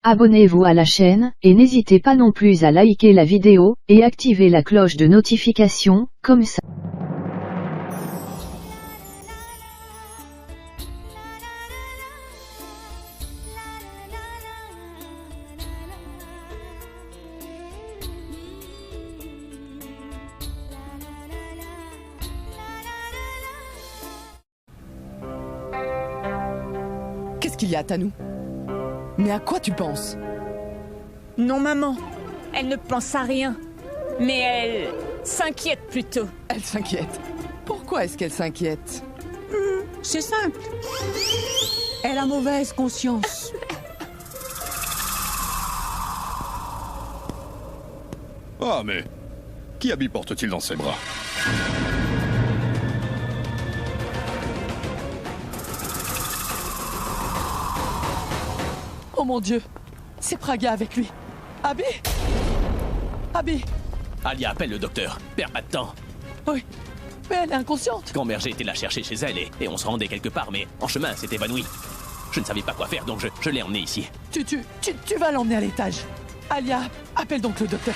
Abonnez-vous à la chaîne, et n'hésitez pas non plus à liker la vidéo, et activer la cloche de notification, comme ça. Qu'est-ce qu'il y a, Tanou? Mais à quoi tu penses? Non, maman. Elle ne pense à rien. Mais elle s'inquiète plutôt. Elle s'inquiète. Pourquoi est-ce qu'elle s'inquiète? C'est simple. Elle a mauvaise conscience. Ah, mais... Qui Abby porte-t-il dans ses bras? Oh mon Dieu! C'est Praga avec lui. Abby? Abby? Alia, appelle le docteur. Perds pas de temps. Oui. Mais elle est inconsciente. Quand Merger était la chercher chez elle et on se rendait quelque part, mais en chemin, elle s'est évanouie. Je ne savais pas quoi faire, donc je l'ai emmenée ici. Tu vas l'emmener à l'étage. Alia, appelle donc le docteur.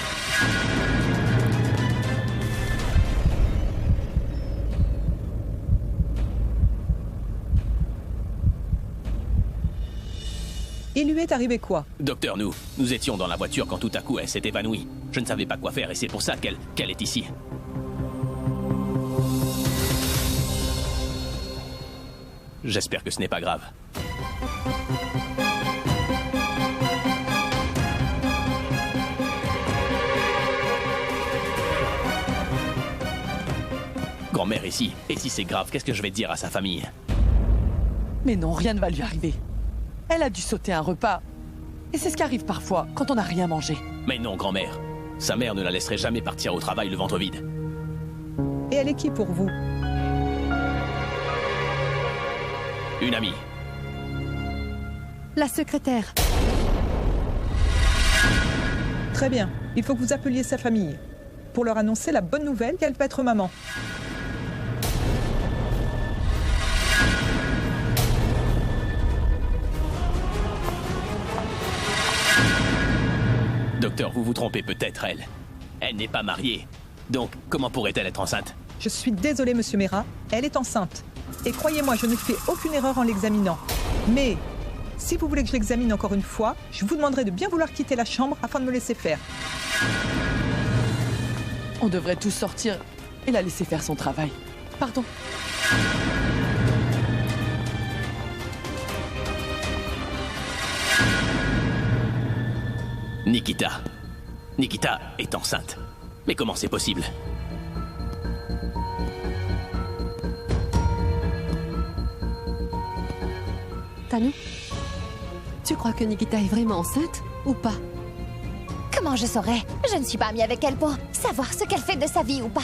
Il lui est arrivé quoi? Docteur, nous étions dans la voiture quand tout à coup elle s'est évanouie. Je ne savais pas quoi faire et c'est pour ça qu'elle est ici. J'espère que ce n'est pas grave. Grand-mère ici. Et si c'est grave, qu'est-ce que je vais dire à sa famille? Mais non, rien ne va lui arriver. Elle a dû sauter un repas. Et c'est ce qui arrive parfois quand on n'a rien mangé. Mais non, grand-mère. Sa mère ne la laisserait jamais partir au travail le ventre vide. Et elle est qui pour vous? Une amie. La secrétaire. Très bien. Il faut que vous appeliez sa famille pour leur annoncer la bonne nouvelle qu'elle peut être maman. Docteur, vous vous trompez peut-être, elle. Elle n'est pas mariée. Donc, comment pourrait-elle être enceinte? Je suis désolée, monsieur Mera, elle est enceinte. Et croyez-moi, je ne fais aucune erreur en l'examinant. Mais, si vous voulez que je l'examine encore une fois, je vous demanderai de bien vouloir quitter la chambre afin de me laisser faire. On devrait tous sortir et la laisser faire son travail. Pardon. Nikita. Nikita est enceinte. Mais comment c'est possible? Tanou, tu crois que Nikita est vraiment enceinte ou pas? Comment je saurais? Je ne suis pas amie avec elle pour savoir ce qu'elle fait de sa vie ou pas.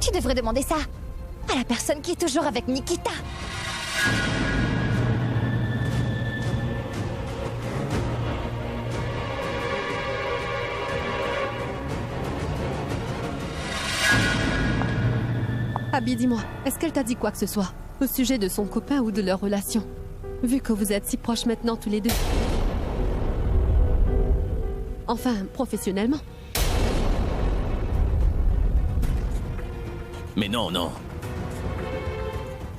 Tu devrais demander ça à la personne qui est toujours avec Nikita. Abby, dis-moi, est-ce qu'elle t'a dit quoi que ce soit au sujet de son copain ou de leur relation? Vu que vous êtes si proches maintenant tous les deux. Enfin, professionnellement. Mais non, non.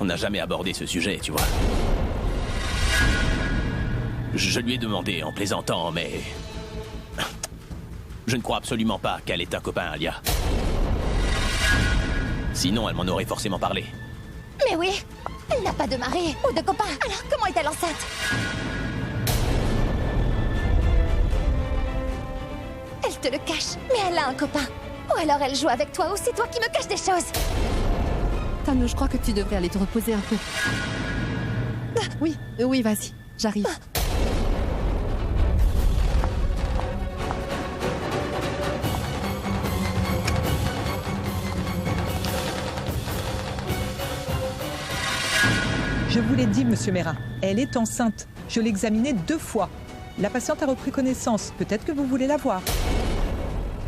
On n'a jamais abordé ce sujet, tu vois. Je lui ai demandé en plaisantant, mais... Je ne crois absolument pas qu'elle ait un copain, Alia. Sinon, elle m'en aurait forcément parlé. Mais oui, elle n'a pas de mari ou de copain. Alors comment est-elle enceinte? Elle te le cache, mais elle a un copain. Ou alors elle joue avec toi, ou c'est toi qui me caches des choses. Tanou, je crois que tu devrais aller te reposer un peu. Oui, oui, vas-y, j'arrive. Je vous l'ai dit, monsieur Mera, elle est enceinte. Je l'ai examinée 2 fois. La patiente a repris connaissance. Peut-être que vous voulez la voir.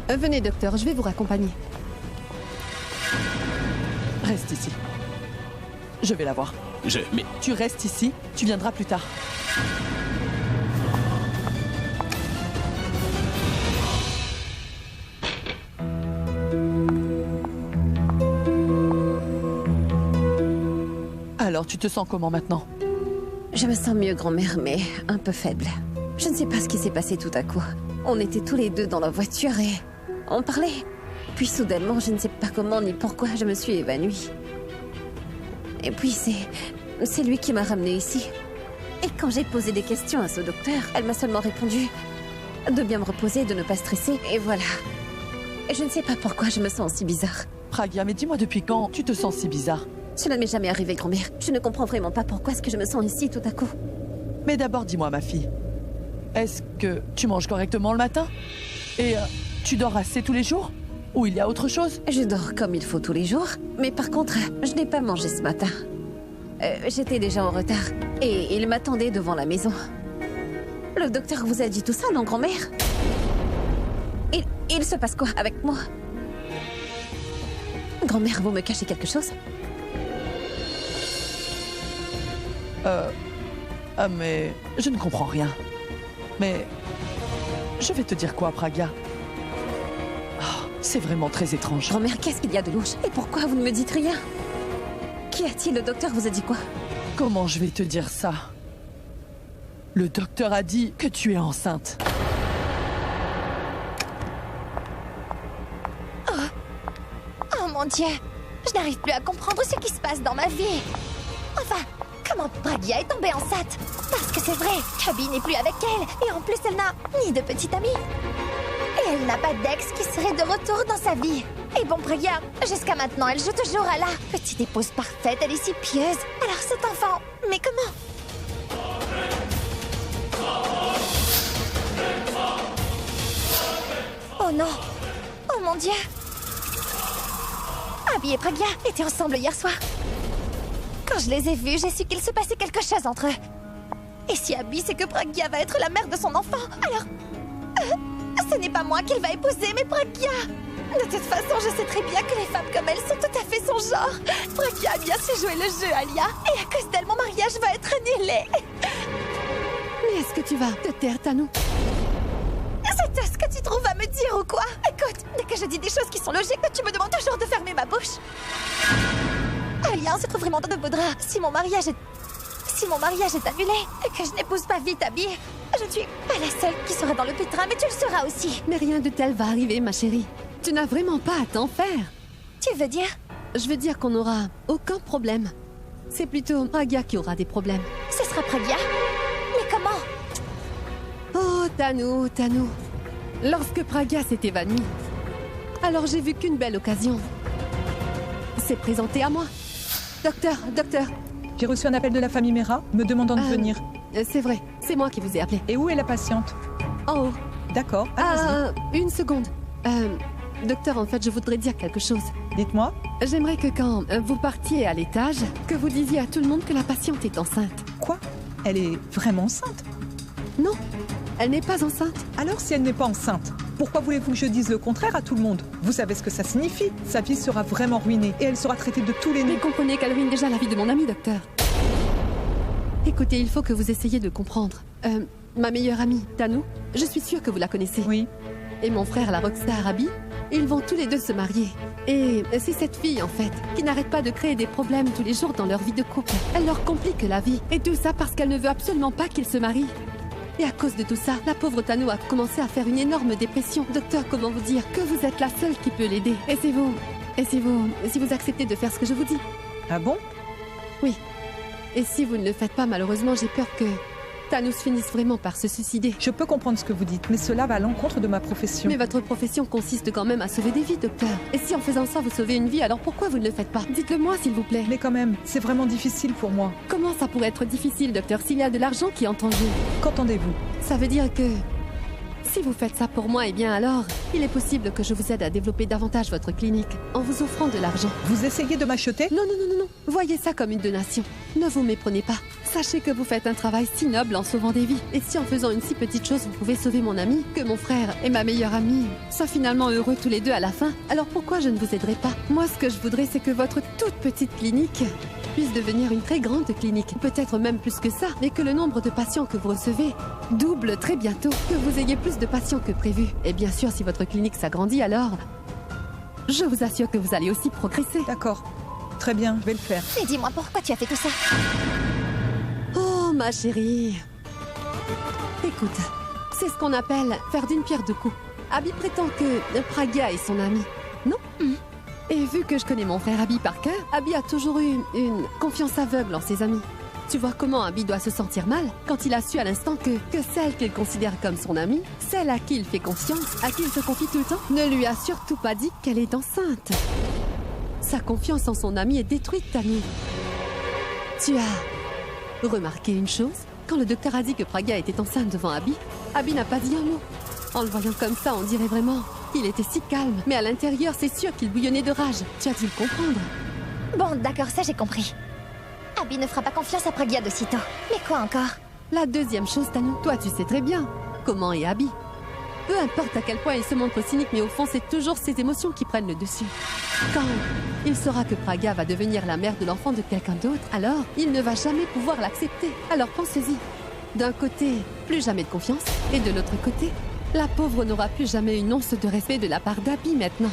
Venez, docteur, je vais vous raccompagner. Reste ici. Je vais la voir. Mais... Tu restes ici, tu viendras plus tard. Alors, tu te sens comment maintenant? Je me sens mieux, grand-mère, mais un peu faible. Je ne sais pas ce qui s'est passé tout à coup. On était tous les deux dans la voiture et on parlait. Puis soudainement, je ne sais pas comment ni pourquoi, je me suis évanouie. Et puis c'est lui qui m'a ramenée ici. Et quand j'ai posé des questions à ce docteur, elle m'a seulement répondu de bien me reposer, de ne pas stresser, et voilà. Et je ne sais pas pourquoi je me sens si bizarre. Pragya, mais dis-moi depuis quand tu te sens si bizarre? Cela ne m'est jamais arrivé, grand-mère. Je ne comprends vraiment pas pourquoi est-ce que je me sens ici tout à coup. Mais d'abord, dis-moi, ma fille. Est-ce que tu manges correctement le matin? Et tu dors assez tous les jours? Ou il y a autre chose? Je dors comme il faut tous les jours, mais par contre, je n'ai pas mangé ce matin. J'étais déjà en retard, et il m'attendait devant la maison. Le docteur vous a dit tout ça, non, grand-mère? Il se passe quoi avec moi? Grand-mère, vous me cachez quelque chose? Mais je ne comprends rien. Mais je vais te dire quoi, Pragya? C'est vraiment très étrange. Grand-mère, qu'est-ce qu'il y a de louche? Et pourquoi vous ne me dites rien? Qu'y a-t-il? Le docteur vous a dit quoi? Comment je vais te dire ça? Le docteur a dit que tu es enceinte. Oh mon Dieu, je n'arrive plus à comprendre ce qui se passe dans ma vie. Enfin, comment Pragya est tombée enceinte? Parce que c'est vrai, Abby n'est plus avec elle, et en plus elle n'a ni de petite amie. Et elle n'a pas d'ex qui serait de retour dans sa vie. Et bon, Pragya, jusqu'à maintenant, elle joue toujours à la petite épouse parfaite, elle est si pieuse. Alors cet enfant, mais comment? Oh non! Oh mon Dieu! Abby et Pragya étaient ensemble hier soir. Quand je les ai vus, j'ai su qu'il se passait quelque chose entre eux. Et si Abby sait que Pragya va être la mère de son enfant, alors... ce n'est pas moi qu'il va épouser, mais Pragya! De toute façon, je sais très bien que les femmes comme elle sont tout à fait son genre. Pragya a bien su jouer le jeu, Alia. Et à cause d'elle, mon mariage va être annulé. Mais est-ce que tu vas te taire, Tanou? C'est tout ce que tu trouves à me dire ou quoi? Écoute, dès que je dis des choses qui sont logiques, tu me demandes toujours de fermer ma bouche. Alia, on se trouve vraiment dans de beaux draps. Si mon mariage est annulé et que je n'épouse pas vite Abby, je ne suis pas la seule qui sera dans le pétrin, mais tu le seras aussi. Mais rien de tel va arriver, ma chérie. Tu n'as vraiment pas à t'en faire. Tu veux dire? Je veux dire qu'on n'aura aucun problème. C'est plutôt Pragya qui aura des problèmes. Ce sera Pragya? Mais comment? Oh, Tanou, Tanou. Lorsque Pragya s'est évanouie, alors j'ai vu qu'une belle occasion s'est présentée à moi. Docteur, J'ai reçu un appel de la famille Mera me demandant de venir. C'est vrai, c'est moi qui vous ai appelé. Et où est la patiente? En haut. D'accord, allez-y. Une seconde. Docteur, en fait, je voudrais dire quelque chose. Dites-moi. J'aimerais que quand vous partiez à l'étage, que vous disiez à tout le monde que la patiente est enceinte. Quoi? Elle est vraiment enceinte? Non, elle n'est pas enceinte. Alors si elle n'est pas enceinte, pourquoi voulez-vous que je dise le contraire à tout le monde? Vous savez ce que ça signifie? Sa vie sera vraiment ruinée et elle sera traitée de tous les noms. Mais comprenez qu'elle ruine déjà la vie de mon ami, docteur. Écoutez, il faut que vous essayiez de comprendre. Ma meilleure amie, Tanou, je suis sûre que vous la connaissez. Oui. Et mon frère, la rockstar Abby, ils vont tous les deux se marier. Et c'est cette fille, en fait, qui n'arrête pas de créer des problèmes tous les jours dans leur vie de couple. Elle leur complique la vie. Et tout ça parce qu'elle ne veut absolument pas qu'ils se marient. Et à cause de tout ça, la pauvre Tanou a commencé à faire une énorme dépression. Docteur, comment vous dire que vous êtes la seule qui peut l'aider. Et c'est vous. Et si vous acceptez de faire ce que je vous dis. Ah bon? Oui. Et si vous ne le faites pas, malheureusement, j'ai peur que Tanou finisse vraiment par se suicider. Je peux comprendre ce que vous dites, mais cela va à l'encontre de ma profession. Mais votre profession consiste quand même à sauver des vies, docteur. Et si en faisant ça, vous sauvez une vie, alors pourquoi vous ne le faites pas? Dites-le moi, s'il vous plaît. Mais quand même, c'est vraiment difficile pour moi. Comment ça pourrait être difficile, docteur, s'il y a de l'argent qui entre en jeu? Qu'entendez-vous? Ça veut dire que... si vous faites ça pour moi, eh bien alors, il est possible que je vous aide à développer davantage votre clinique en vous offrant de l'argent. Vous essayez de m'acheter? Non, non, non, non, non. Voyez ça comme une donation. Ne vous méprenez pas. Sachez que vous faites un travail si noble en sauvant des vies. Et si en faisant une si petite chose, vous pouvez sauver mon ami, que mon frère et ma meilleure amie soient finalement heureux tous les deux à la fin, alors pourquoi je ne vous aiderai pas? Moi, ce que je voudrais, c'est que votre toute petite clinique puisse devenir une très grande clinique, peut-être même plus que ça, et que le nombre de patients que vous recevez double très bientôt, que vous ayez plus de patients que prévu. Et bien sûr, si votre clinique s'agrandit, alors je vous assure que vous allez aussi progresser. D'accord. Très bien, je vais le faire. Mais dis-moi pourquoi tu as fait tout ça. Oh, ma chérie. Écoute, c'est ce qu'on appelle faire d'une pierre deux coups. Abby prétend que Pragya est son ami, non? Et vu que je connais mon frère Abby par cœur, Abby a toujours eu une confiance aveugle en ses amis. Tu vois comment Abby doit se sentir mal quand il a su à l'instant que celle qu'il considère comme son amie, celle à qui il fait confiance, à qui il se confie tout le temps, ne lui a surtout pas dit qu'elle est enceinte. Sa confiance en son amie est détruite, Tammy. Tu as remarqué une chose? Quand le docteur a dit que Pragya était enceinte devant Abby, Abby n'a pas dit un mot. En le voyant comme ça, on dirait vraiment qu'il était si calme. Mais à l'intérieur, c'est sûr qu'il bouillonnait de rage. Tu as dû le comprendre. Bon, d'accord, ça j'ai compris. Abby ne fera pas confiance à Pragya de sitôt. Mais quoi encore? La deuxième chose, Tanu, toi tu sais très bien comment est Abby. Peu importe à quel point il se montre cynique, mais au fond, c'est toujours ses émotions qui prennent le dessus. Quand il saura que Pragya va devenir la mère de l'enfant de quelqu'un d'autre, alors il ne va jamais pouvoir l'accepter. Alors pensez-y. D'un côté, plus jamais de confiance, et de l'autre côté, la pauvre n'aura plus jamais une once de respect de la part d'Abby maintenant.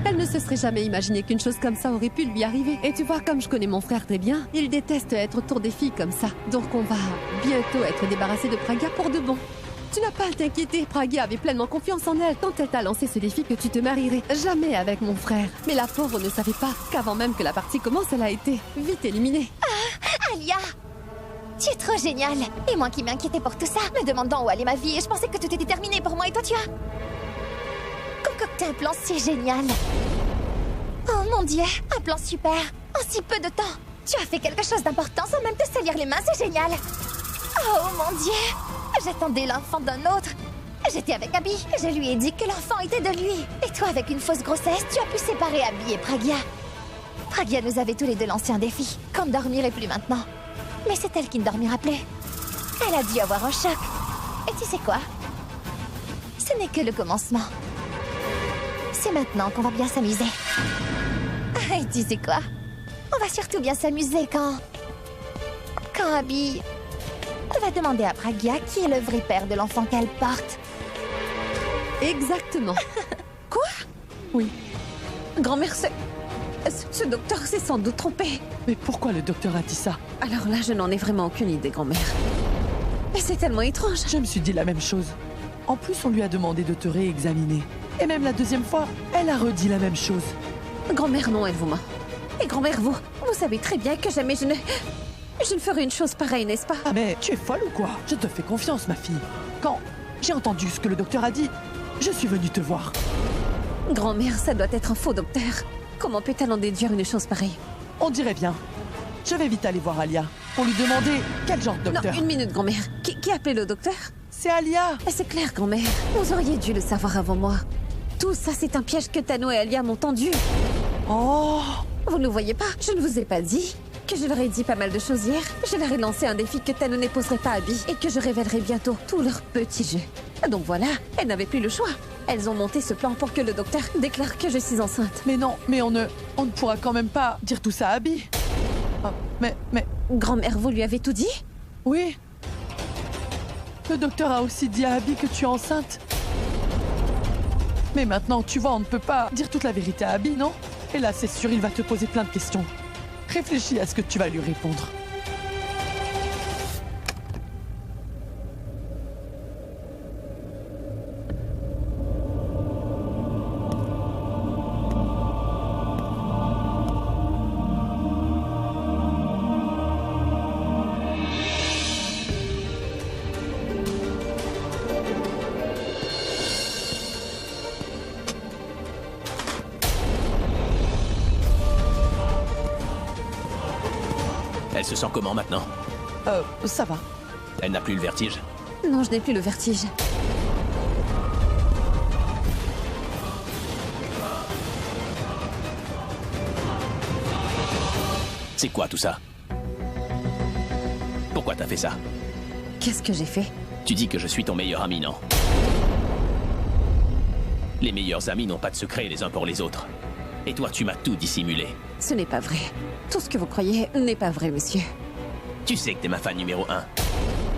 Elle ne se serait jamais imaginé qu'une chose comme ça aurait pu lui arriver. Et tu vois, comme je connais mon frère très bien, il déteste être autour des filles comme ça. Donc on va bientôt être débarrassé de Pragya pour de bon. Tu n'as pas à t'inquiéter, Pragya avait pleinement confiance en elle quand elle t'a lancé ce défi que tu te marierais jamais avec mon frère. Mais la pauvre ne savait pas qu'avant même que la partie commence, elle a été vite éliminée. Ah, Alia! Tu es trop géniale. Et moi qui m'inquiétais pour tout ça, me demandant où allait ma vie, et je pensais que tout était terminé pour moi, et toi tu as concocté un plan si génial. Oh mon Dieu, un plan super, en si peu de temps. Tu as fait quelque chose d'important sans même te salir les mains, c'est génial. Oh mon Dieu, j'attendais l'enfant d'un autre. J'étais avec Abby, je lui ai dit que l'enfant était de lui. Et toi, avec une fausse grossesse, tu as pu séparer Abby et Pragya. Pragya nous avait tous les deux lancé un défi, qu'on ne dormirait plus maintenant. Mais c'est elle qui ne dormira plus. Elle a dû avoir un choc. Et tu sais quoi? Ce n'est que le commencement. C'est maintenant qu'on va bien s'amuser. Et tu sais quoi? On va surtout bien s'amuser quand Abby va demander à Pragya qui est le vrai père de l'enfant qu'elle porte. Exactement. Quoi? Oui. Grand-mère, ce docteur s'est sans doute trompé. Mais pourquoi le docteur a dit ça? Alors là, je n'en ai vraiment aucune idée, grand-mère. Mais c'est tellement étrange. Je me suis dit la même chose. En plus, on lui a demandé de te réexaminer. Et même la deuxième fois, elle a redit la même chose. Grand-mère, non, elle vous ment. Et grand-mère, vous savez très bien que jamais je ne ferai une chose pareille, n'est-ce pas? Ah mais tu es folle ou quoi? Je te fais confiance, ma fille. Quand j'ai entendu ce que le docteur a dit, je suis venue te voir. Grand-mère, ça doit être un faux docteur. Comment peut-elle en déduire une chose pareille? On dirait bien. Je vais vite aller voir Alia pour lui demander quel genre de docteur. Non, une minute, grand-mère. Qui a appelé le docteur? C'est Alia. C'est clair, grand-mère. Vous auriez dû le savoir avant moi. Tout ça, c'est un piège que Tano et Alia m'ont tendu. Oh! Vous ne le voyez pas? Je ne vous ai pas dit que je leur ai dit pas mal de choses hier. Je leur ai lancé un défi que Tano n'épouserait pas Abby et que je révélerai bientôt tous leurs petits jeux. Donc voilà, elles n'avaient plus le choix. Elles ont monté ce plan pour que le docteur déclare que je suis enceinte. Mais non, mais on ne pourra quand même pas dire tout ça à Abby. Oh, mais... Grand-mère, vous lui avez tout dit? Oui. Le docteur a aussi dit à Abby que tu es enceinte. Mais maintenant, tu vois, on ne peut pas dire toute la vérité à Abby, non? Et là, c'est sûr, il va te poser plein de questions. Réfléchis à ce que tu vas lui répondre. Elle se sent comment maintenant? Ça va. Elle n'a plus le vertige? Non, je n'ai plus le vertige. C'est quoi tout ça? Pourquoi t'as fait ça? Qu'est-ce que j'ai fait? Tu dis que je suis ton meilleur ami, non? Les meilleurs amis n'ont pas de secret les uns pour les autres. Et toi, tu m'as tout dissimulé. Ce n'est pas vrai. Tout ce que vous croyez n'est pas vrai, monsieur. Tu sais que t'es ma fan numéro 1.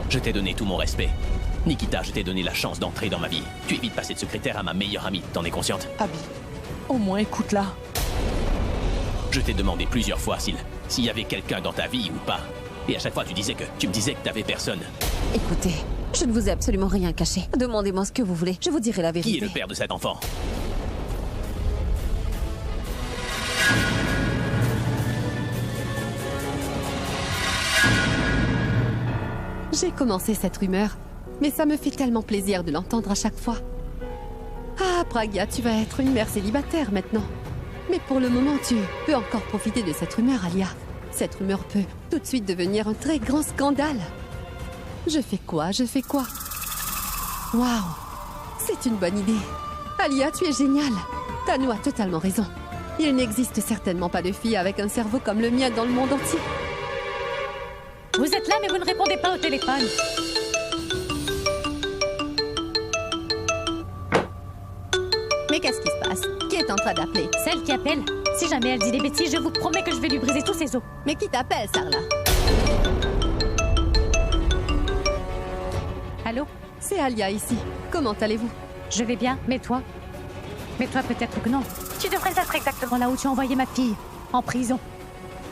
Je t'ai donné tout mon respect. Nikita, je t'ai donné la chance d'entrer dans ma vie. Tu es vite passé de secrétaire à ma meilleure amie, t'en es consciente? Abby, au moins écoute-la. Je t'ai demandé plusieurs fois s'il y avait quelqu'un dans ta vie ou pas. Et à chaque fois, tu me disais que t'avais personne. Écoutez, je ne vous ai absolument rien caché. Demandez-moi ce que vous voulez, je vous dirai la vérité. Qui est le père de cet enfant? J'ai commencé cette rumeur, mais ça me fait tellement plaisir de l'entendre à chaque fois. Ah, Pragya, tu vas être une mère célibataire maintenant. Mais pour le moment, tu peux encore profiter de cette rumeur, Alia. Cette rumeur peut tout de suite devenir un très grand scandale. Je fais quoi? Waouh! C'est une bonne idée. Alia, tu es géniale. Tanu a totalement raison. Il n'existe certainement pas de fille avec un cerveau comme le mien dans le monde entier. Vous êtes là, mais vous ne répondez pas au téléphone. Mais qu'est-ce qui se passe? Qui est en train d'appeler? Celle qui appelle. Si jamais elle dit des bêtises, je vous promets que je vais lui briser tous ses os. Mais qui t'appelle, Sarla? Allô? C'est Alia ici. Comment allez-vous? Je vais bien, mais toi? Mais toi, peut-être que non. Tu devrais être exactement là où tu as envoyé ma fille. En prison.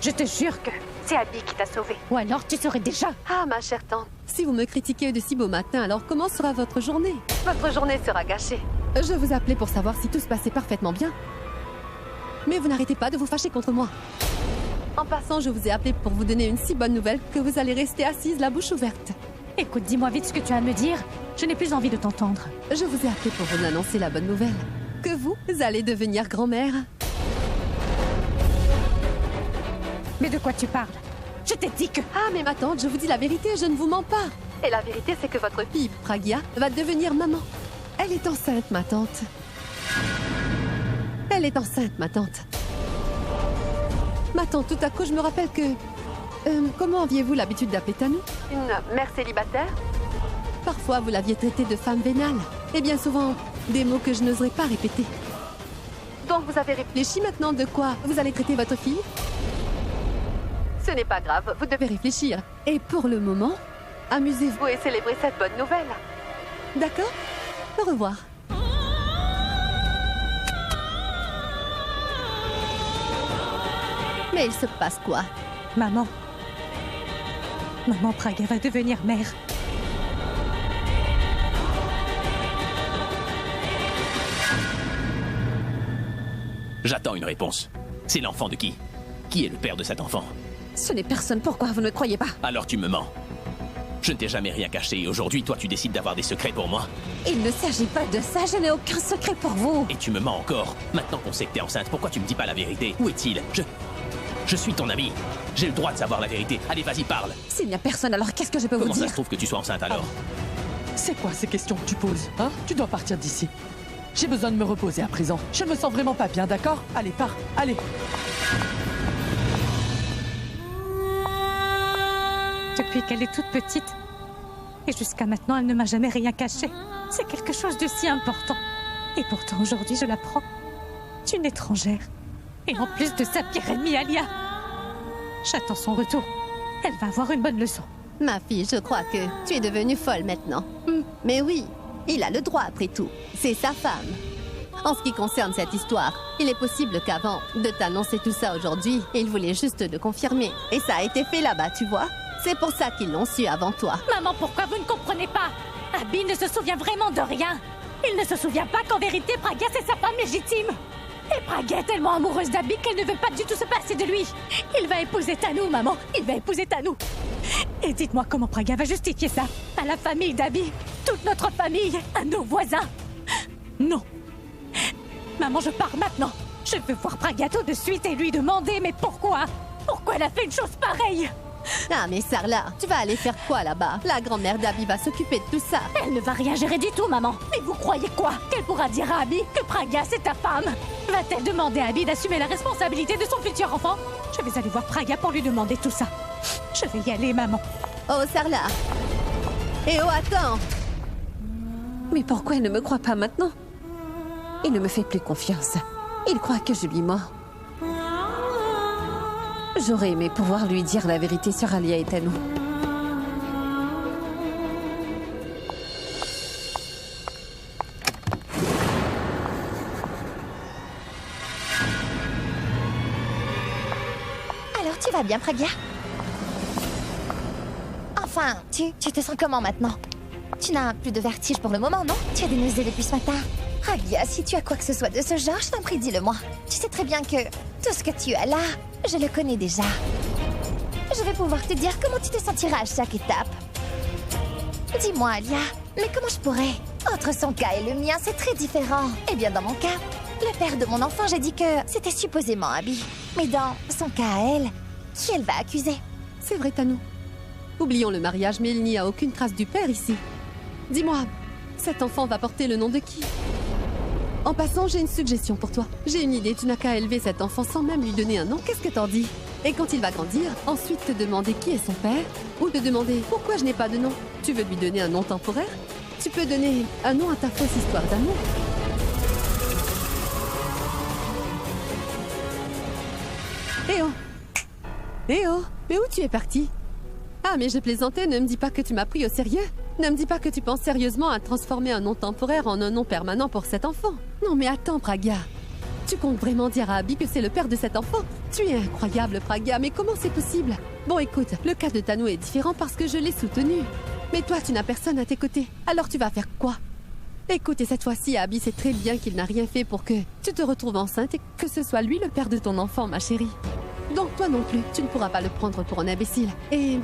Je te jure que c'est Abby qui t'a sauvée. Ou alors tu saurais déjà. Ah, ma chère tante. Si vous me critiquez de si beau matin, alors comment sera votre journée? Votre journée sera gâchée. Je vous appelais pour savoir si tout se passait parfaitement bien. Mais vous n'arrêtez pas de vous fâcher contre moi. En passant, je vous ai appelé pour vous donner une si bonne nouvelle que vous allez rester assise la bouche ouverte. Écoute, dis-moi vite ce que tu as à me dire. Je n'ai plus envie de t'entendre. Je vous ai appelé pour vous annoncer la bonne nouvelle. Que vous allez devenir grand-mère. Mais de quoi tu parles? Je t'ai dit que... Ah, mais ma tante, je vous dis la vérité, je ne vous mens pas. Et la vérité, c'est que votre fille, Pragya, va devenir maman. Elle est enceinte, ma tante. Elle est enceinte, ma tante. Ma tante, tout à coup, je me rappelle que... comment aviez-vous l'habitude d'appeler Tanu? Une mère célibataire? Parfois, vous l'aviez traitée de femme vénale. Et bien souvent, des mots que je n'oserais pas répéter. Donc, vous avez réfléchi maintenant de quoi vous allez traiter votre fille? Ce n'est pas grave, vous devez réfléchir. Et pour le moment, amusez-vous et célébrez cette bonne nouvelle. D'accord? Au revoir. Mais il se passe quoi? Maman. Maman Pragya va devenir mère. J'attends une réponse. C'est l'enfant de qui? Qui est le père de cet enfant? Ce n'est personne, pourquoi vous ne croyez pas? Alors tu me mens. Je ne t'ai jamais rien caché et aujourd'hui, toi, tu décides d'avoir des secrets pour moi. Il ne s'agit pas de ça, je n'ai aucun secret pour vous. Et tu me mens encore. Maintenant qu'on sait que t'es enceinte, pourquoi tu me dis pas la vérité? Où est-il? Je suis ton ami. J'ai le droit de savoir la vérité. Allez, vas-y, parle. S'il n'y a personne, alors qu'est-ce que je peux vous dire? Comment ça se trouve que tu sois enceinte alors? C'est quoi ces questions que tu poses, hein? Tu dois partir d'ici. J'ai besoin de me reposer à présent. Je ne me sens vraiment pas bien, d'accord? Allez, pars, allez. Depuis qu'elle est toute petite, et jusqu'à maintenant, elle ne m'a jamais rien caché. C'est quelque chose de si important. Et pourtant, aujourd'hui, je l'apprends. Tu es une étrangère. Et en plus de sa pire ennemie, Alia. J'attends son retour. Elle va avoir une bonne leçon. Ma fille, je crois que tu es devenue folle maintenant. Mais oui, il a le droit après tout. C'est sa femme. En ce qui concerne cette histoire, il est possible qu'avant de t'annoncer tout ça aujourd'hui, il voulait juste le confirmer. Et ça a été fait là-bas, tu vois? C'est pour ça qu'ils l'ont su avant toi. Maman, pourquoi vous ne comprenez pas? Abby ne se souvient vraiment de rien. Il ne se souvient pas qu'en vérité, Pragya, c'est sa femme légitime. Et Pragya est tellement amoureuse d'Abby qu'elle ne veut pas du tout se passer de lui. Il va épouser Tanu, maman. Il va épouser Tanu. Et dites-moi comment Pragya va justifier ça? À la famille d'Abby, toute notre famille, à nos voisins. Non. Maman, je pars maintenant. Je veux voir Pragya tout de suite et lui demander, mais pourquoi? Pourquoi elle a fait une chose pareille? Ah mais Sarla, tu vas aller faire quoi là-bas? La grand-mère d'Abby va s'occuper de tout ça. Elle ne va rien gérer du tout, maman. Mais vous croyez quoi? Qu'elle pourra dire à Abby que Pragya, c'est ta femme? Va-t-elle demander à Abby d'assumer la responsabilité de son futur enfant? Je vais aller voir Pragya pour lui demander tout ça. Je vais y aller, maman. Oh, Sarla. Eh oh, attends. Mais pourquoi il ne me croit pas maintenant? Il ne me fait plus confiance. Il croit que je lui mens. J'aurais aimé pouvoir lui dire la vérité sur Alia et Tanu. vas bien, Pragya? Enfin, tu te sens comment maintenant? Tu n'as plus de vertige pour le moment, non? Tu as des nausées depuis ce matin. Pragya, si tu as quoi que ce soit de ce genre, je t'en prie, dis-le-moi. Tu sais très bien que tout ce que tu as là, je le connais déjà. Je vais pouvoir te dire comment tu te sentiras à chaque étape. Dis-moi, Alia, mais comment je pourrais? Entre son cas et le mien, c'est très différent. Eh bien, dans mon cas, le père de mon enfant, j'ai dit que c'était supposément Abby. Mais dans son cas à elle, qui elle va accuser? C'est vrai, Tanou. Oublions le mariage, mais il n'y a aucune trace du père ici. Dis-moi, cet enfant va porter le nom de qui? En passant, j'ai une suggestion pour toi. J'ai une idée, tu n'as qu'à élever cet enfant sans même lui donner un nom. Qu'est-ce que t'en dis? Et quand il va grandir, ensuite te demander qui est son père, ou te demander pourquoi je n'ai pas de nom. Tu veux lui donner un nom temporaire? Tu peux donner un nom à ta fausse histoire d'amour. Eh oh! Eh oh! Mais où tu es parti? Ah, mais je plaisantais, ne me dis pas que tu m'as pris au sérieux. Ne me dis pas que tu penses sérieusement à transformer un nom temporaire en un nom permanent pour cet enfant. Non mais attends, Pragya. Tu comptes vraiment dire à Abby que c'est le père de cet enfant? Tu es incroyable, Pragya, mais comment c'est possible? Bon, écoute, le cas de Tanou est différent parce que je l'ai soutenu. Mais toi, tu n'as personne à tes côtés. Alors tu vas faire quoi? Écoute, et cette fois-ci, Abby sait très bien qu'il n'a rien fait pour que tu te retrouves enceinte et que ce soit lui le père de ton enfant, ma chérie. Donc toi non plus, tu ne pourras pas le prendre pour un imbécile. Et...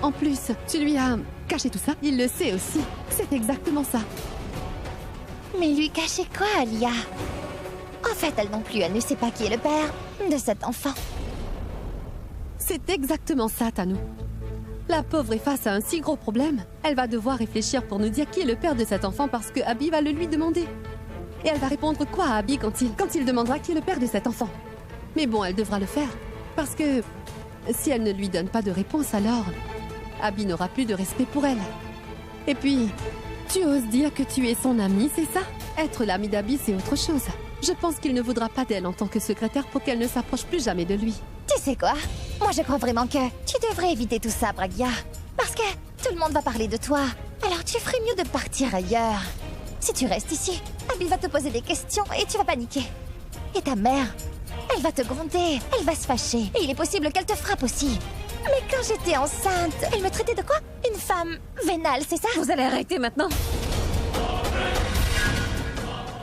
en plus, tu lui as caché tout ça. Il le sait aussi. C'est exactement ça. Mais lui cacher quoi, Alia? En fait, elle non plus, elle ne sait pas qui est le père de cet enfant. C'est exactement ça, Tanou. La pauvre est face à un si gros problème. Elle va devoir réfléchir pour nous dire qui est le père de cet enfant parce que Abby va le lui demander. Et elle va répondre quoi à Abby quand il demandera qui est le père de cet enfant? Mais bon, elle devra le faire. Parce que si elle ne lui donne pas de réponse, alors Abby n'aura plus de respect pour elle. Et puis, tu oses dire que tu es son amie, c'est ça? Être l'amie d'Abby, c'est autre chose. Je pense qu'il ne voudra pas d'elle en tant que secrétaire pour qu'elle ne s'approche plus jamais de lui. Tu sais quoi? Moi, je crois vraiment que tu devrais éviter tout ça, Pragya. Parce que tout le monde va parler de toi. Alors tu ferais mieux de partir ailleurs. Si tu restes ici, Abby va te poser des questions et tu vas paniquer. Et ta mère, elle va te gronder, elle va se fâcher. Et il est possible qu'elle te frappe aussi. Mais quand j'étais enceinte, elle me traitait de quoi? Une femme vénale, c'est ça? Vous allez arrêter maintenant?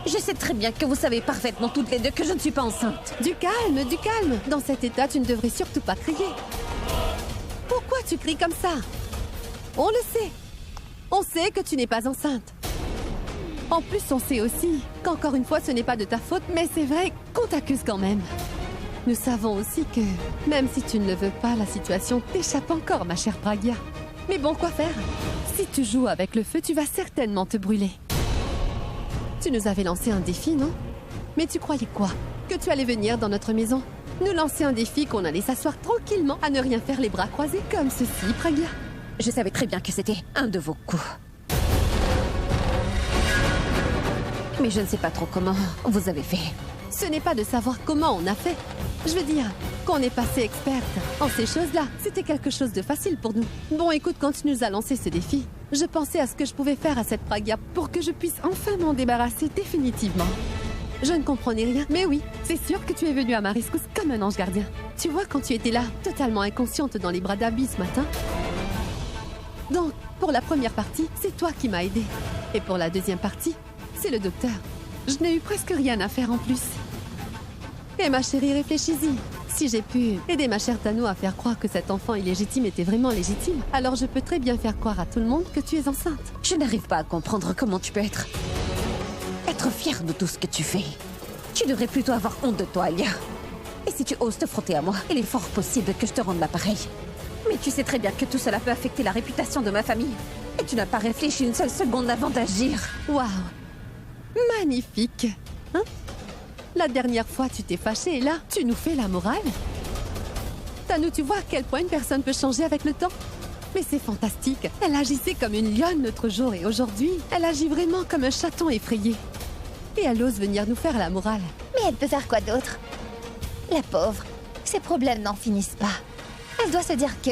Je sais très bien que vous savez parfaitement toutes les deux que je ne suis pas enceinte. Du calme, du calme. Dans cet état, tu ne devrais surtout pas crier. Pourquoi tu cries comme ça? On le sait. On sait que tu n'es pas enceinte. En plus, on sait aussi qu'encore une fois, ce n'est pas de ta faute, mais c'est vrai qu'on t'accuse quand même. Nous savons aussi que, même si tu ne le veux pas, la situation t'échappe encore, ma chère Pragya. Mais bon, quoi faire? Si tu joues avec le feu, tu vas certainement te brûler. Tu nous avais lancé un défi, non? Mais tu croyais quoi? Que tu allais venir dans notre maison? Nous lancer un défi qu'on allait s'asseoir tranquillement à ne rien faire les bras croisés comme ceci, Pragya. Je savais très bien que c'était un de vos coups. Mais je ne sais pas trop comment vous avez fait. Ce n'est pas de savoir comment on a fait. Je veux dire qu'on est passé experte en ces choses-là. C'était quelque chose de facile pour nous. Bon, écoute, quand tu nous as lancé ce défi, je pensais à ce que je pouvais faire à cette Pragya pour que je puisse enfin m'en débarrasser définitivement. Je ne comprenais rien, mais oui, c'est sûr que tu es venue à ma rescousse comme un ange gardien. Tu vois, quand tu étais là, totalement inconsciente dans les bras d'Abby ce matin. Donc, pour la première partie, c'est toi qui m'as aidée. Et pour la deuxième partie, c'est le docteur. Je n'ai eu presque rien à faire en plus. Et ma chérie, réfléchis-y. Si j'ai pu aider ma chère Tanou à faire croire que cet enfant illégitime était vraiment légitime, alors je peux très bien faire croire à tout le monde que tu es enceinte. Je n'arrive pas à comprendre comment tu peux être fière de tout ce que tu fais. Tu devrais plutôt avoir honte de toi, Alia. Et si tu oses te frotter à moi, il est fort possible que je te rende l'appareil. Mais tu sais très bien que tout cela peut affecter la réputation de ma famille. Et tu n'as pas réfléchi une seule seconde avant d'agir. Waouh! Magnifique! Hein? La dernière fois, tu t'es fâchée et là, tu nous fais la morale? Tanou, tu vois à quel point une personne peut changer avec le temps? Mais c'est fantastique. Elle agissait comme une lionne l'autre jour et aujourd'hui, elle agit vraiment comme un chaton effrayé. Et elle ose venir nous faire la morale. Mais elle peut faire quoi d'autre? La pauvre, ses problèmes n'en finissent pas. Elle doit se dire que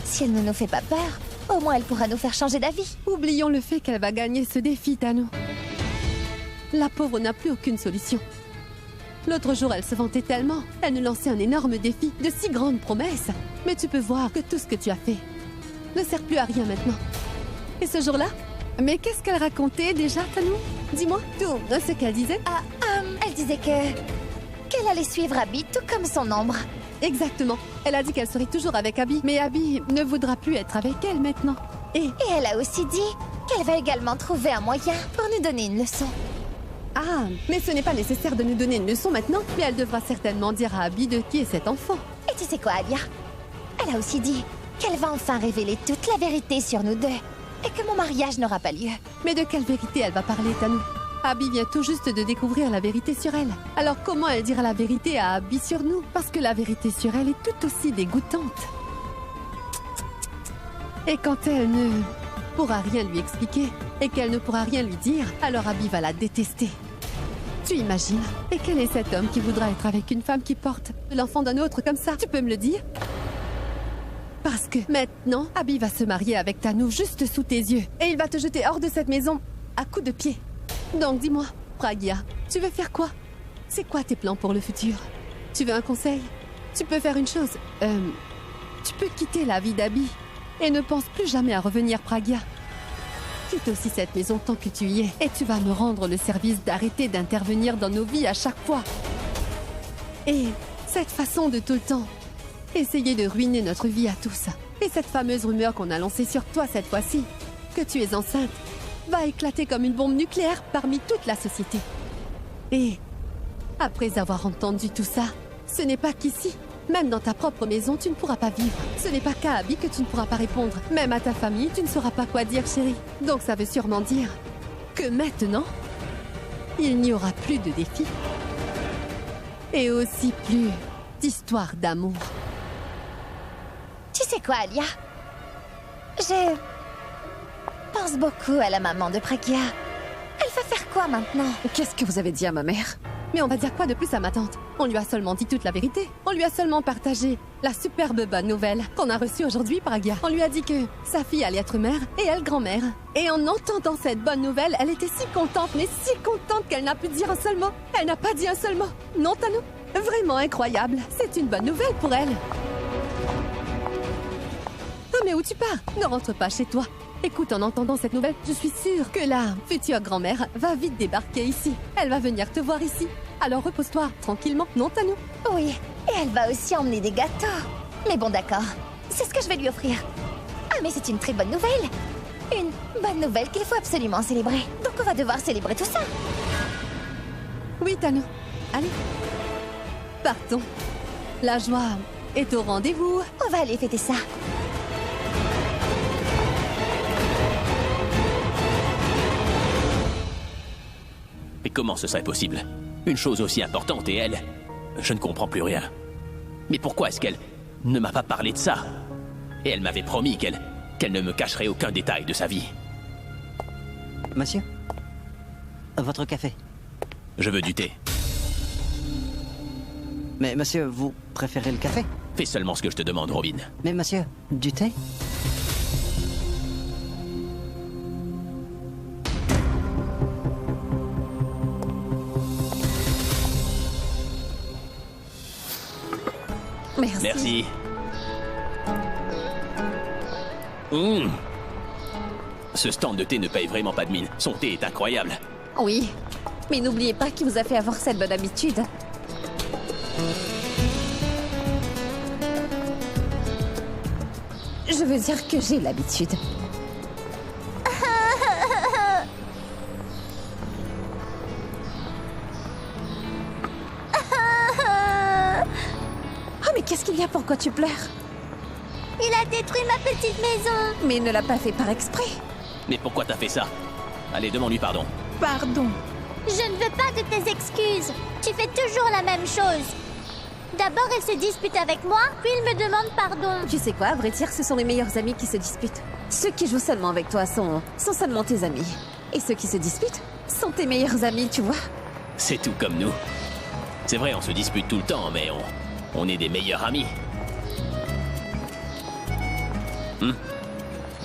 si elle ne nous fait pas peur, au moins elle pourra nous faire changer d'avis. Oublions le fait qu'elle va gagner ce défi, Tanou. La pauvre n'a plus aucune solution. L'autre jour, elle se vantait tellement. Elle nous lançait un énorme défi, de si grandes promesses. Mais tu peux voir que tout ce que tu as fait ne sert plus à rien maintenant. Et ce jour-là? Mais qu'est-ce qu'elle racontait déjà, Tanou? Dis-moi tout ce qu'elle disait. Elle disait qu'elle allait suivre Abby tout comme son ombre. Exactement. Elle a dit qu'elle serait toujours avec Abby. Mais Abby ne voudra plus être avec elle maintenant. Et elle a aussi dit qu'elle va également trouver un moyen pour nous donner une leçon. Ah, mais ce n'est pas nécessaire de nous donner une leçon maintenant. Mais elle devra certainement dire à Abby de qui est cet enfant. Et tu sais quoi, Alia? Elle a aussi dit qu'elle va enfin révéler toute la vérité sur nous deux. Et que mon mariage n'aura pas lieu. Mais de quelle vérité elle va parler, Tanou? Abby vient tout juste de découvrir la vérité sur elle. Alors comment elle dira la vérité à Abby sur nous? Parce que la vérité sur elle est tout aussi dégoûtante. Et quand elle ne pourra rien lui expliquer et qu'elle ne pourra rien lui dire, alors Abby va la détester. Tu imagines? Et quel est cet homme qui voudra être avec une femme qui porte l'enfant d'un autre comme ça? Tu peux me le dire? Parce que maintenant, Abby va se marier avec Tanou juste sous tes yeux. Et il va te jeter hors de cette maison à coups de pied. Donc dis-moi, Pragya, tu veux faire quoi? C'est quoi tes plans pour le futur? Tu veux un conseil? Tu peux faire une chose. Tu peux quitter la vie d'Abby. Et ne pense plus jamais à revenir, Pragya. Quitte aussi cette maison tant que tu y es. Et tu vas me rendre le service d'arrêter d'intervenir dans nos vies à chaque fois. Et cette façon de tout le temps essayer de ruiner notre vie à tous. Et cette fameuse rumeur qu'on a lancée sur toi cette fois-ci, que tu es enceinte, va éclater comme une bombe nucléaire parmi toute la société. Et après avoir entendu tout ça, ce n'est pas qu'ici, même dans ta propre maison, tu ne pourras pas vivre. Ce n'est pas qu'à Abby que tu ne pourras pas répondre. Même à ta famille, tu ne sauras pas quoi dire, chérie. Donc ça veut sûrement dire que maintenant, il n'y aura plus de défis. Et aussi plus d'histoires d'amour. Tu sais quoi, Alia? Je pense beaucoup à la maman de Pragya. Elle va faire quoi maintenant? Qu'est-ce que vous avez dit à ma mère? Mais on va dire quoi de plus à ma tante? On lui a seulement dit toute la vérité. On lui a seulement partagé la superbe bonne nouvelle qu'on a reçue aujourd'hui, Pragya. On lui a dit que sa fille allait être mère et elle grand-mère. Et en entendant cette bonne nouvelle, elle était si contente, mais si contente qu'elle n'a pu dire un seul mot. Elle n'a pas dit un seul mot. Non, Tanou? Vraiment incroyable. C'est une bonne nouvelle pour elle. Ah, mais où tu pars? Ne rentre pas chez toi. Écoute, en entendant cette nouvelle, je suis sûre que la future grand-mère va vite débarquer ici. Elle va venir te voir ici. Alors repose-toi tranquillement, non, Tanou? Oui, et elle va aussi emmener des gâteaux. Mais bon, d'accord. C'est ce que je vais lui offrir. Ah, mais c'est une très bonne nouvelle. Une bonne nouvelle qu'il faut absolument célébrer. Donc on va devoir célébrer tout ça. Oui, Tanou. Allez. Partons. La joie est au rendez-vous. On va aller fêter ça. Mais comment ce serait possible? Une chose aussi importante et elle... Je ne comprends plus rien. Mais pourquoi est-ce qu'elle ne m'a pas parlé de ça? Et elle m'avait promis qu'elle ne me cacherait aucun détail de sa vie. Monsieur, votre café. Je veux du thé. Mais monsieur, vous préférez le café? Fais seulement ce que je te demande, Robin. Mais monsieur, du thé? Merci. Mmh. Ce stand de thé ne paye vraiment pas de mine. Son thé est incroyable. Oui, mais n'oubliez pas qui vous a fait avoir cette bonne habitude. Je veux dire que j'ai l'habitude. Mais qu'est-ce qu'il y a? Pourquoi tu pleures? Il a détruit ma petite maison. Mais il ne l'a pas fait par exprès. Mais pourquoi t'as fait ça? Allez, demande-lui pardon. Pardon. Je ne veux pas de tes excuses. Tu fais toujours la même chose. D'abord, il se dispute avec moi, puis il me demande pardon. Tu sais quoi, à vrai dire, ce sont les meilleurs amis qui se disputent. Ceux qui jouent seulement avec toi sont seulement tes amis. Et ceux qui se disputent sont tes meilleurs amis, tu vois. C'est tout comme nous. C'est vrai, on se dispute tout le temps, mais on est des meilleurs amis.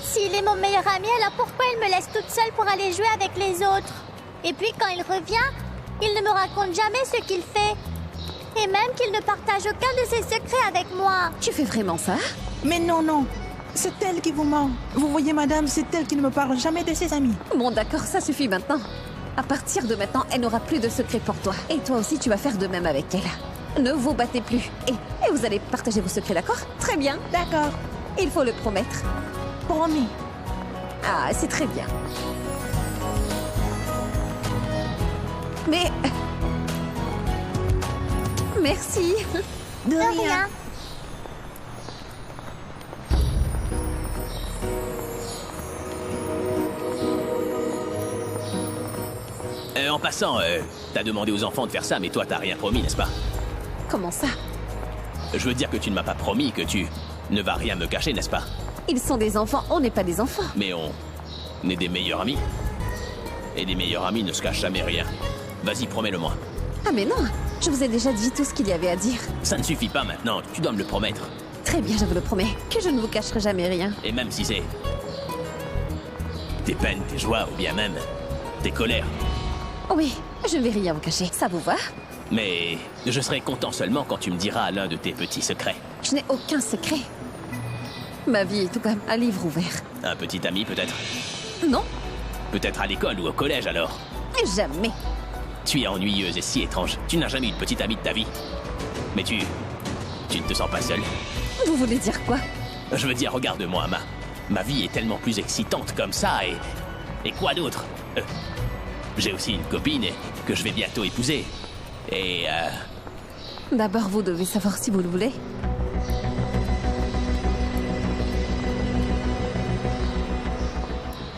S'il est mon meilleur ami, alors pourquoi il me laisse toute seule pour aller jouer avec les autres? Et puis quand il revient, Il ne me raconte jamais ce qu'il fait. Et même qu'il ne partage aucun de ses secrets avec moi. Tu fais vraiment ça? Mais non, non. C'est elle qui vous ment. Vous voyez, madame, c'est elle qui ne me parle jamais de ses amis. Bon, d'accord, ça suffit maintenant. À partir de maintenant, elle n'aura plus de secrets pour toi. Et toi aussi, tu vas faire de même avec elle. Ne vous battez plus. Et vous allez partager vos secrets, d'accord? Très bien. D'accord. Il faut le promettre. Promis. Ah, c'est très bien. Mais... Merci. De rien. En passant, t'as demandé aux enfants de faire ça, mais toi t'as rien promis, n'est-ce pas? Comment ça? Je veux dire que tu ne m'as pas promis que tu ne vas rien me cacher, n'est-ce pas? Ils sont des enfants, on n'est pas des enfants. Mais on est des meilleurs amis. Et des meilleurs amis ne se cachent jamais rien. Vas-y, promets-le-moi. Ah mais non, je vous ai déjà dit tout ce qu'il y avait à dire. Ça ne suffit pas maintenant, tu dois me le promettre. Très bien, je vous le promets, que je ne vous cacherai jamais rien. Et même si c'est tes peines, tes joies, ou bien même tes colères. Oui, je ne vais rien vous cacher, ça vous va? Mais je serai content seulement quand tu me diras l'un de tes petits secrets. Je n'ai aucun secret. Ma vie est tout comme un livre ouvert. Un petit ami peut-être? Non. Peut-être à l'école ou au collège alors? Jamais. Tu es ennuyeuse et si étrange. Tu n'as jamais eu de petite amie de ta vie. Mais tu ne te sens pas seule. Vous voulez dire quoi? Je veux dire, regarde-moi, ma vie est tellement plus excitante comme ça et quoi d'autre? J'ai aussi une copine que je vais bientôt épouser. Et D'abord, vous devez savoir si vous le voulez.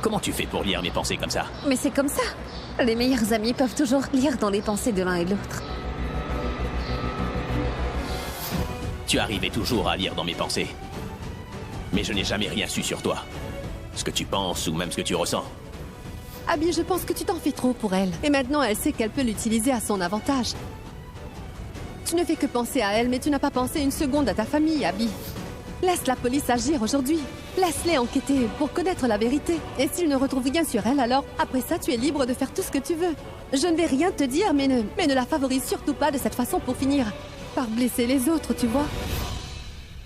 Comment tu fais pour lire mes pensées comme ça? Mais c'est comme ça. Les meilleurs amis peuvent toujours lire dans les pensées de l'un et de l'autre. Tu arrivais toujours à lire dans mes pensées. Mais je n'ai jamais rien su sur toi. Ce que tu penses ou même ce que tu ressens. Abby, je pense que tu t'en fais trop pour elle. Et maintenant, elle sait qu'elle peut l'utiliser à son avantage. Tu ne fais que penser à elle, mais tu n'as pas pensé une seconde à ta famille, Abby. Laisse la police agir aujourd'hui. Laisse-les enquêter pour connaître la vérité. Et s'ils ne retrouvent rien sur elle, alors, après ça, tu es libre de faire tout ce que tu veux. Je ne vais rien te dire, mais ne la favorise surtout pas de cette façon pour finir par blesser les autres, tu vois.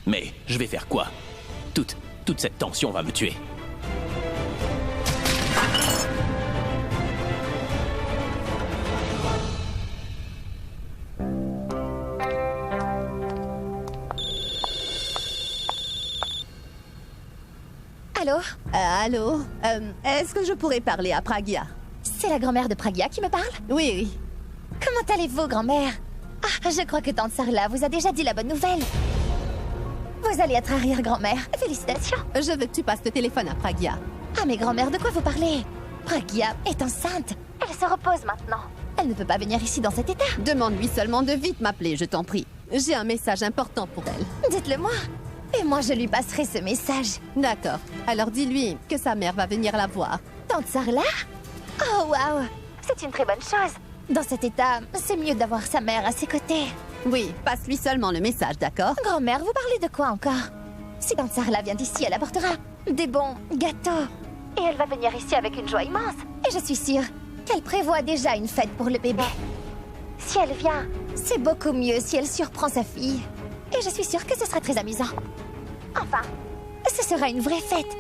Mais je vais faire quoi? Toute cette tension va me tuer. Allô? Allô? Est-ce que je pourrais parler à Pragya? C'est la grand-mère de Pragya qui me parle? Oui, oui. Comment allez-vous, grand-mère? Ah, je crois que tante Sarla vous a déjà dit la bonne nouvelle. Vous allez être arrière-grand-mère. Félicitations. Je veux que tu passes le téléphone à Pragya. Ah, mais grand-mère, de quoi vous parlez? Pragya est enceinte. Elle se repose maintenant. Elle ne peut pas venir ici dans cet état. Demande-lui seulement de vite m'appeler, je t'en prie. J'ai un message important pour elle. Dites-le moi. Et moi, je lui passerai ce message. D'accord. Alors dis-lui que sa mère va venir la voir. Tante Sarla? Oh, waouh. C'est une très bonne chose. Dans cet état, c'est mieux d'avoir sa mère à ses côtés. Oui, passe-lui seulement le message, d'accord? Grand-mère, vous parlez de quoi encore? Si tante Sarla vient d'ici, elle apportera des bons gâteaux. Et elle va venir ici avec une joie immense. Et je suis sûre qu'elle prévoit déjà une fête pour le bébé. Si elle vient, c'est beaucoup mieux si elle surprend sa fille. Et je suis sûre que ce sera très amusant. Enfin, ce sera une vraie fête.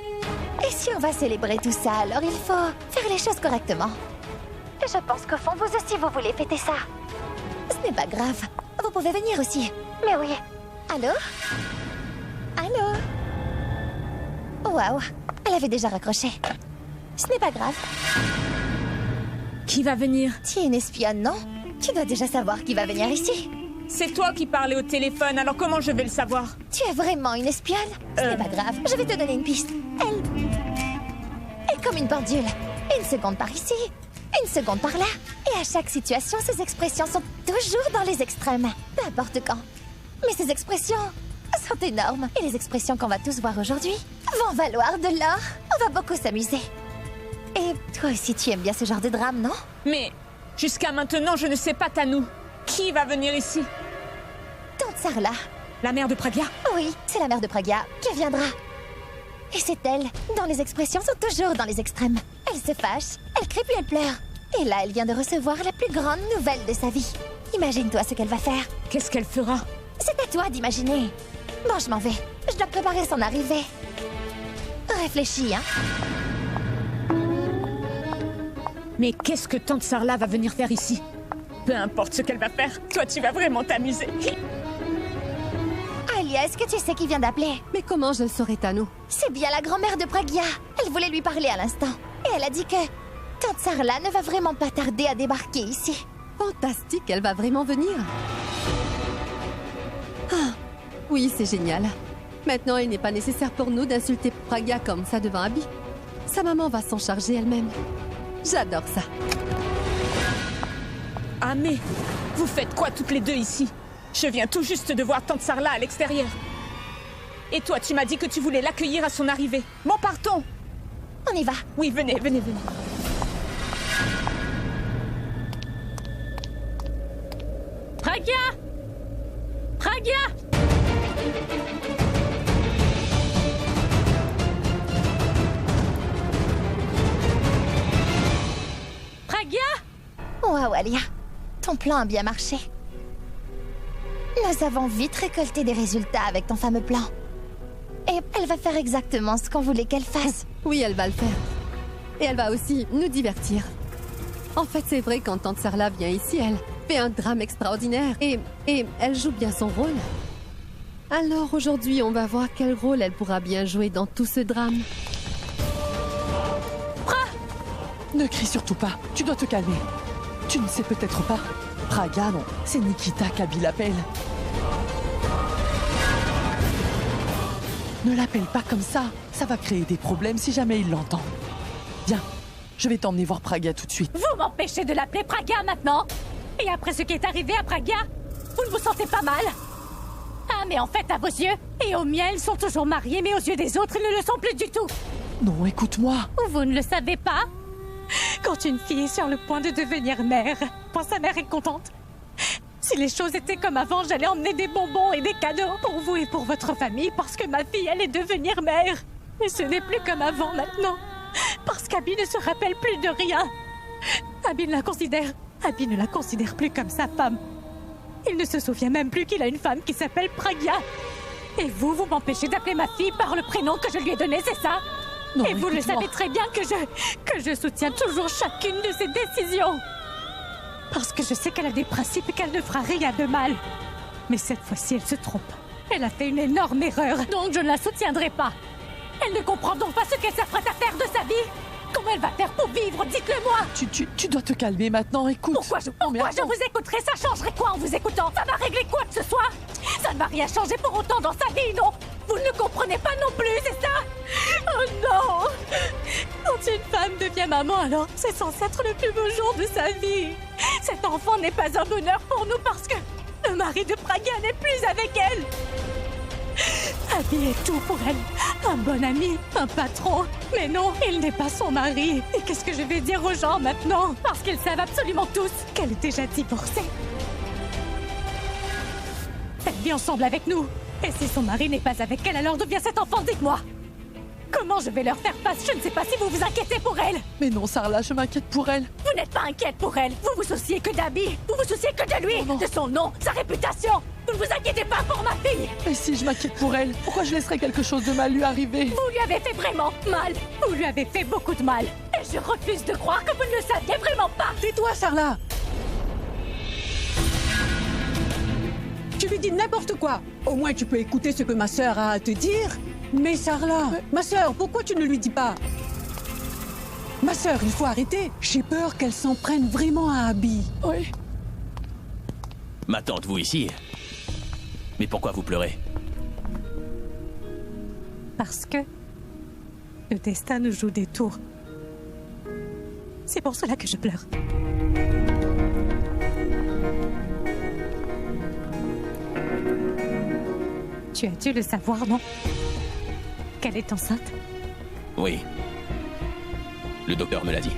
Et si on va célébrer tout ça, alors il faut faire les choses correctement. Et je pense qu'au fond, vous aussi, vous voulez fêter ça. Ce n'est pas grave. Vous pouvez venir aussi. Mais oui. Allô? Allô? Waouh, elle avait déjà raccroché. Ce n'est pas grave. Qui va venir? Tu es une espionne, non? Tu dois déjà savoir qui va venir ici. C'est toi qui parlais au téléphone, alors comment je vais le savoir? Tu es vraiment une espionne? Ce n'est pas grave, je vais te donner une piste. Elle est comme une pendule. Une seconde par ici, une seconde par là. Et à chaque situation, ces expressions sont toujours dans les extrêmes. N'importe quand. Mais ces expressions sont énormes. Et les expressions qu'on va tous voir aujourd'hui vont valoir de l'or. On va beaucoup s'amuser. Et toi aussi, tu aimes bien ce genre de drame, non? Mais jusqu'à maintenant, je ne sais pas, Tanou. Qui va venir ici? Tante Sarla. La mère de Pragya? Oui, c'est la mère de Pragya qui viendra. Et c'est elle, dont les expressions sont toujours dans les extrêmes. Elle se fâche, elle crie puis elle pleure. Et là, elle vient de recevoir la plus grande nouvelle de sa vie. Imagine-toi ce qu'elle va faire. Qu'est-ce qu'elle fera? C'est à toi d'imaginer. Bon, je m'en vais. Je dois préparer son arrivée. Réfléchis, hein. Mais qu'est-ce que tante Sarla va venir faire ici? Peu importe ce qu'elle va faire, toi tu vas vraiment t'amuser. Alia, est-ce que tu sais qui vient d'appeler? Mais comment je le saurais, Tano? C'est bien la grand-mère de Pragya. Elle voulait lui parler à l'instant. Et elle a dit que tante Sarla ne va vraiment pas tarder à débarquer ici. Fantastique, elle va vraiment venir. Ah, oui, c'est génial. Maintenant, il n'est pas nécessaire pour nous d'insulter Pragya comme ça devant Abby. Sa maman va s'en charger elle-même. J'adore ça. Ah mais, vous faites quoi toutes les deux ici? Je viens tout juste de voir tante Sarla à l'extérieur. Et toi, tu m'as dit que tu voulais l'accueillir à son arrivée. Bon, partons. On y va. Oui, venez, venez, venez. Pragya! Pragya! Pragya! Waouh, Alia. Ton plan a bien marché. Nous avons vite récolté des résultats avec ton fameux plan. Et elle va faire exactement ce qu'on voulait qu'elle fasse. Oui, elle va le faire. Et elle va aussi nous divertir. En fait, c'est vrai, quand tante Sarla vient ici, elle fait un drame extraordinaire. Et elle joue bien son rôle. Alors aujourd'hui, on va voir quel rôle elle pourra bien jouer dans tout ce drame. Ne crie surtout pas. Tu dois te calmer. Tu ne sais peut-être pas. Pragya, non. C'est Nikita qu'Abby l'appelle. Ne l'appelle pas comme ça. Ça va créer des problèmes si jamais il l'entend. Viens, je vais t'emmener voir Pragya tout de suite. Vous m'empêchez de l'appeler Pragya maintenant? Et après ce qui est arrivé à Pragya, vous ne vous sentez pas mal? Ah, mais en fait, à vos yeux, et aux miens, ils sont toujours mariés, mais aux yeux des autres, ils ne le sont plus du tout. Non, écoute-moi. Ou vous ne le savez pas? Quand une fille est sur le point de devenir mère, quand sa mère est contente, si les choses étaient comme avant, j'allais emmener des bonbons et des cadeaux pour vous et pour votre famille parce que ma fille allait devenir mère. Mais ce n'est plus comme avant maintenant, parce qu'Abby ne se rappelle plus de rien. Abby ne la considère plus comme sa femme. Il ne se souvient même plus qu'il a une femme qui s'appelle Pragya. Et vous m'empêchez d'appeler ma fille par le prénom que je lui ai donné, c'est ça? Non, et vous le savez très bien que je soutiens toujours chacune de ses décisions. Parce que je sais qu'elle a des principes et qu'elle ne fera rien de mal. Mais cette fois-ci, elle se trompe. Elle a fait une énorme erreur, donc je ne la soutiendrai pas. Elle ne comprend donc pas ce qu'elle s'apprête à faire de sa vie. Comment elle va faire pour vivre? Dites-le-moi. Tu dois te calmer maintenant, écoute. Pourquoi je vous écouterais? Ça changerait quoi en vous écoutant? Ça va régler quoi que ce soit? Ça ne va rien changer pour autant dans sa vie, non? Vous ne le comprenez pas non plus, c'est ça? Oh non! Quand une femme devient maman, alors c'est censé être le plus beau jour de sa vie. Cet enfant n'est pas un bonheur pour nous parce que le mari de Pragya n'est plus avec elle. Abby est tout pour elle. Un bon ami, un patron. Mais non, il n'est pas son mari. Et qu'est-ce que je vais dire aux gens maintenant? Parce qu'ils savent absolument tous qu'elle est déjà divorcée. Elle vit ensemble avec nous. Et si son mari n'est pas avec elle, alors d'où vient cet enfant? Dites-moi. Comment je vais leur faire face? Je ne sais pas si vous vous inquiétez pour elle. Mais non, Sarla, je m'inquiète pour elle. Vous n'êtes pas inquiète pour elle. Vous vous souciez que d'Abby. Vous vous souciez que de lui, de son nom, sa réputation. Vous ne vous inquiétez pas pour ma fille. Mais si je m'inquiète pour elle, pourquoi je laisserais quelque chose de mal lui arriver? Vous lui avez fait vraiment mal. Vous lui avez fait beaucoup de mal. Et je refuse de croire que vous ne le saviez vraiment pas. Tais-toi, Sarla. Tu lui dis n'importe quoi. Au moins, tu peux écouter ce que ma sœur a à te dire. Mais Sarla, ma sœur, pourquoi tu ne lui dis pas? Ma sœur, il faut arrêter. J'ai peur qu'elle s'en prenne vraiment à Abby. Oui. Ma tante, vous ici? Mais pourquoi vous pleurez? Parce que le destin nous joue des tours. C'est pour cela que je pleure. Tu as dû le savoir, non? Qu'elle est enceinte? Oui. Le docteur me l'a dit.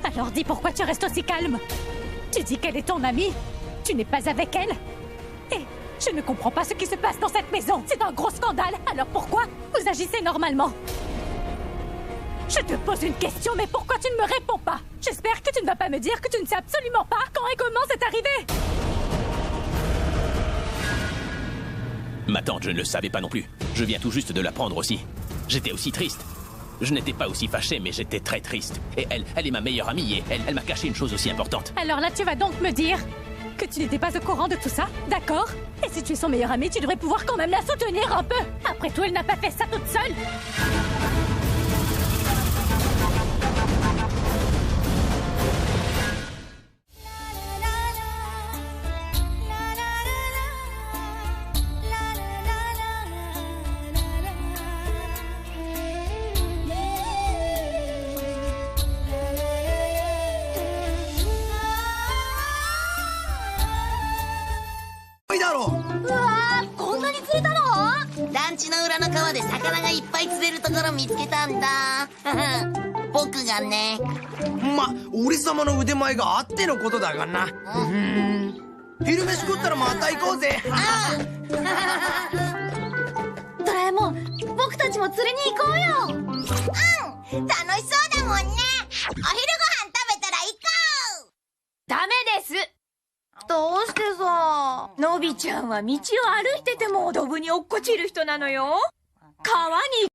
Alors dis pourquoi tu restes aussi calme? Tu dis qu'elle est ton amie? Tu n'es pas avec elle? Et je ne comprends pas ce qui se passe dans cette maison. C'est un gros scandale. Alors pourquoi vous agissez normalement? Je te pose une question, mais pourquoi tu ne me réponds pas? J'espère que tu ne vas pas me dire que tu ne sais absolument pas quand et comment c'est arrivé. Ma tante, je ne le savais pas non plus. Je viens tout juste de l'apprendre aussi. J'étais aussi triste. Je n'étais pas aussi fâché, mais j'étais très triste. Et elle est ma meilleure amie et elle m'a caché une chose aussi importante. Alors là, tu vas donc me dire que tu n'étais pas au courant de tout ça, d'accord? Et si tu es son meilleur ami, tu devrais pouvoir quand même la soutenir un peu. Après tout, elle n'a pas fait ça toute seule.うわー、こんなに釣れたの？団地の裏の川で魚がいっぱい釣れるところ見つけたんだ。僕がね。俺様の腕前があってのことだがな。昼飯食ったらまた行こうぜ。ドラえもん、僕たちも釣りに行こうよ。うん、楽しそうだもんね。お昼ご飯食べたら行こう。ダメです。どうしてさ。のびちゃんは道を歩いててもドブに落っこちる人なのよ。川に